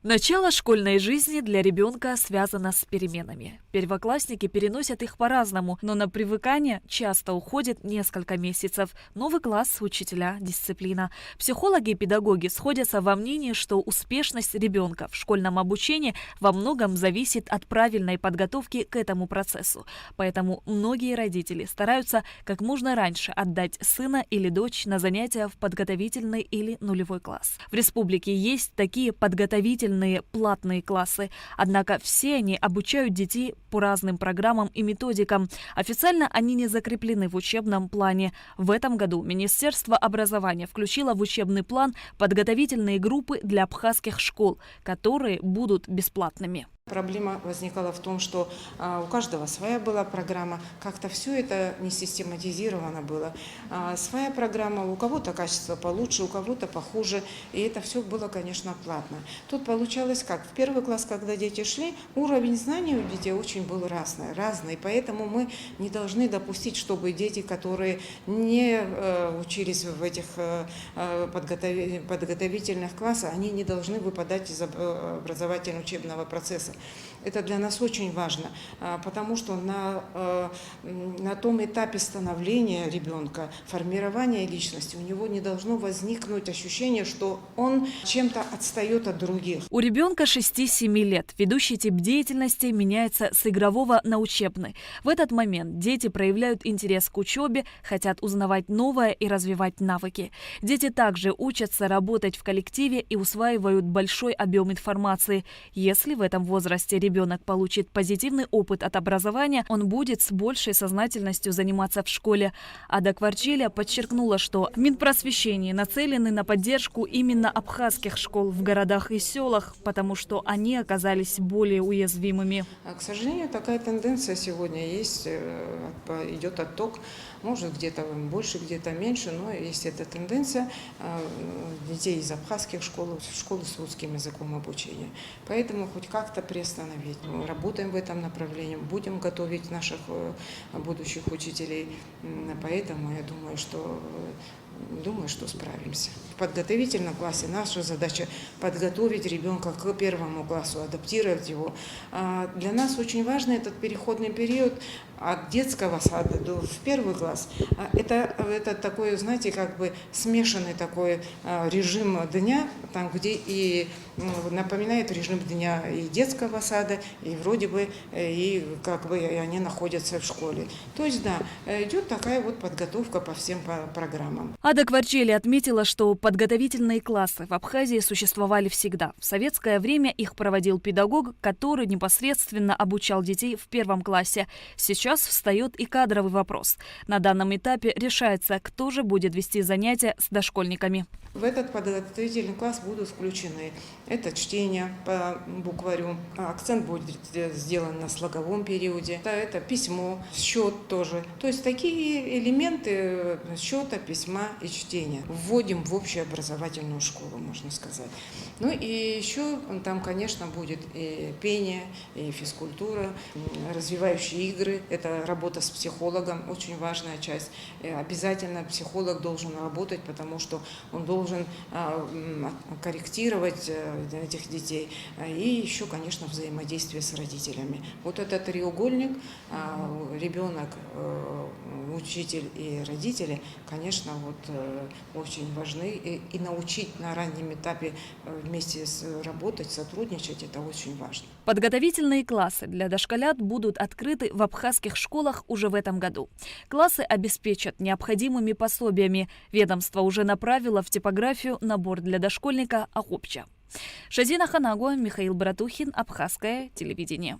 Начало школьной жизни для ребенка связано с переменами. Первоклассники переносят их по-разному, но на привыкание часто уходит несколько месяцев. Новый класс, учителя, дисциплина. Психологи и педагоги сходятся во мнении, что успешность ребенка в школьном обучении во многом зависит от правильной подготовки к этому процессу. Поэтому многие родители стараются как можно раньше отдать сына или дочь на занятия в подготовительный или нулевой класс. В республике есть такие подготовительные платные классы, однако все они обучают детей по разным программам и методикам. Официально они не закреплены в учебном плане. В этом году Министерство образования включило в учебный план подготовительные группы для абхазских школ, которые будут бесплатными. Проблема возникала в том, что у каждого своя была программа, как-то все это не систематизировано было. Своя программа, у кого-то качество получше, у кого-то похуже, и это все было, конечно, платно. Тут получалось как? В первый класс, когда дети шли, уровень знаний у детей очень был разный, поэтому мы не должны допустить, чтобы дети, которые не учились в этих подготовительных классах, они не должны выпадать из образовательно-учебного процесса. Это для нас очень важно, потому что на том этапе становления ребенка, формирования личности, у него не должно возникнуть ощущение, что он чем-то отстает от других. У ребенка 6-7 лет ведущий тип деятельности меняется с игрового на учебный. В этот момент дети проявляют интерес к учебе, хотят узнавать новое и развивать навыки. Дети также учатся работать в коллективе и усваивают большой объем информации. Если в этом возрасте ребенок получит позитивный опыт от образования, он будет с большей сознательностью заниматься в школе. Ада Кварчеля подчеркнула, что в Минпросвещении нацелены на поддержку именно абхазских школ в городах и селах, потому что они оказались более уязвимыми. К сожалению, такая тенденция сегодня есть, идет отток, может где-то больше, где-то меньше, но есть эта тенденция детей из абхазских школ в школы с русским языком обучения. Поэтому хоть как-то приостановить. Мы работаем в этом направлении, будем готовить наших будущих учителей. Поэтому я думаю, что справимся. В подготовительном классе наша задача подготовить ребенка к первому классу, адаптировать его. Для нас очень важно этот переходный период от детского сада в первый класс. Это такой, знаете, как бы смешанный такой режим дня, там где и напоминает режим дня и детского сада, и вроде бы и как бы они находятся в школе. То есть да, идет такая вот подготовка по всем программам. Ада Кварчеля отметила, что подготовительные классы в Абхазии существовали всегда. В советское время их проводил педагог, который непосредственно обучал детей в первом классе. Сейчас встает и кадровый вопрос. На данном этапе решается, кто же будет вести занятия с дошкольниками. В этот подготовительный класс будут включены это чтение по букварю, акцент будет сделан на слоговом периоде, это письмо, счет тоже. То есть такие элементы счета, письма и чтения вводим в общеобразовательную школу, можно сказать. Ну и еще там, конечно, будет и пение, и физкультура, развивающие игры, это работа с психологом, очень важная часть. И обязательно психолог должен работать, потому что он должен корректировать этих детей. И еще, конечно, взаимодействие с родителями. Вот этот треугольник, ребенок, учитель и родители, конечно, вот очень важны. И научить на раннем этапе вместе работать, сотрудничать, это очень важно. Подготовительные классы для дошколят будут открыты в абхазских школах уже в этом году. Классы обеспечат необходимыми пособиями. Ведомство уже направило в типографию набор для дошкольника «Ахопча». Шазина Ханагуа, Михаил Братухин, Абхазское телевидение.